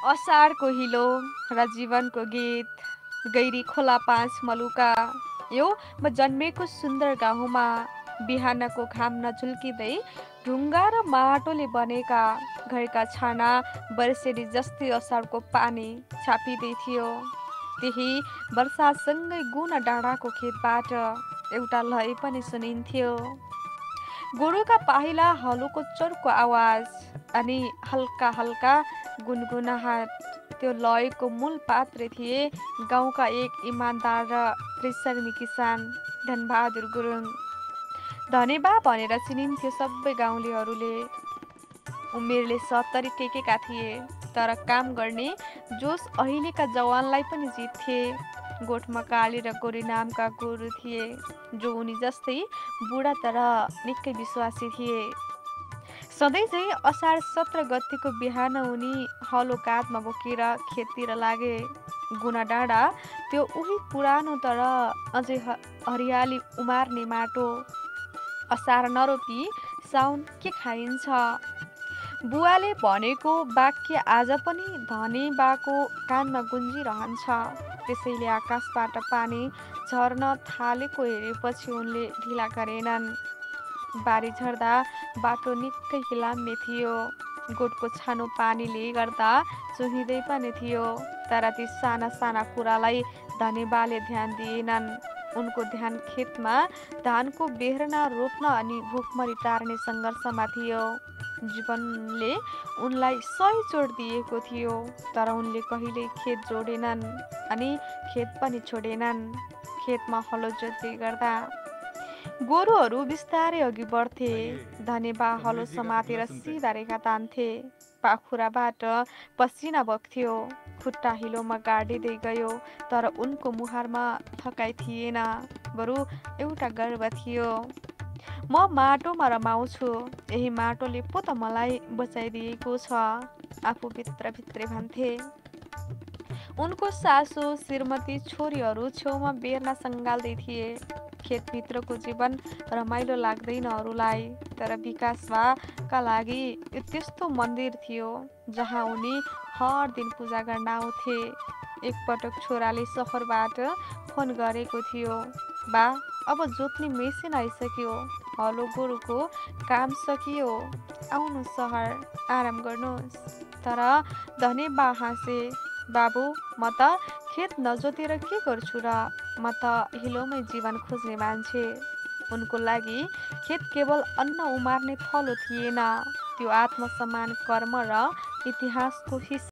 असारको हिलो र जीवनको गीत गैरी खोला पाँच मलुका यो म जन्मेको सुन्दर गाउँमा बिहानको घाम नझुल्किँदै ढुङ्गा र माटोले बनेका घरका छाना बर्सेरी जस्तै असारको पानी छापिँदै थियो। त्यही वर्षासँगै गुना डाँडाको खेतबाट एउटा लय पनि सुनिन्थ्यो। गोरुका पाइला हलोको चर्को आवाज अनि हल्का हल्का गुनगुनाहट। त्यो लयको मूल पात्र थिए गाउँका एक इमान्दार र परिश्रमी किसान धनबहादुर गुरुङ। धनेबा भनेर चिनिन्थ्यो सबै गाउँलेहरूले। उमेरले 70 टेकेका थिए तर काम गर्ने जोस अहिलेका जवानलाई पनि जित्थे। गोठमा काली र गोरी नामका गोरु थिए जो उनी जस्तै बुढा तर निकै विश्वासी थिए। सधैँ चाहिँ असार 17 गतेको बिहान उनी हलो काँधमा बोकेर खेततिर लागे। गुना डाँडा त्यो उही पुरानो तर अझै हरियाली उमार्ने माटो। असार नरोपी साउन के खाइन्छ। बुवाले भनेको वाक्य आज पनि धनेबाको कानमा गुन्जिरहन्छ। त्यसैले आकाशबाट पानी झर्न थालेको हेरेपछि उनले ढिला गरेनन्। बारी झर्दा बाटो निकै हिलाम्य थियो। गोठको छानो पानीले गर्दा चुहिँदै पनि थियो। तर ती साना साना कुरालाई धनेबाले ध्यान दिएनन्। उनको ध्यान खेतमा धानको बेर्ना रोप्न अनि भोकमरी टार्ने सङ्घर्षमा थियो। जीवनले उनलाई 100 चोट दिएको थियो तर उनले कहिल्यै खेत जोडेनन् अनि खेत पनि छोडेनन्। खेतमा हलो जोत्दै गर्दा गोरुहरू बिस्तारै अघि बढ्थे। धनेबा हलो समातेर सिधा रेखा तान्थे। पाखुराबाट पसिना बग्थ्यो। खुट्टा हिलोमा गाडिँदै गयो तर उनको मुहारमा थकाइ थिएन बरु एउटा गर्व थियो। म माटोमा रमाउँछु, यही माटोले पो त मलाई बचाइदिएको छ, आफू भित्रभित्रै भन्थे। उनको सासू श्रीमती छोरीहरू छेउमा बेर्ना सङ्घाल्दै थिए। खेतभित्रको जीवन रमाइलो लाग्दैन अरूलाई तर विकासका लागि यो त्यस्तो मन्दिर थियो जहाँ उनी हर दिन पूजा गर्न आउँथे। एकपटक छोराले सहरबाट फोन गरेको थियो, बा अब जोत्ने मेसिन आइसक्यो, हलो गोरुको काम सकियो, आउनु सहर आराम गर्नुहोस्। तर धनेबा हाँसे, बाबु म त खेत नजोतेर के गर्छु र, म त हिलोमै जीवन खोज्ने मान्छे। उनको लागि खेत केवल अन्न उमार्ने थलो थिएन, त्यो आत्मसम्मान कर्म र इतिहासको हिस्सा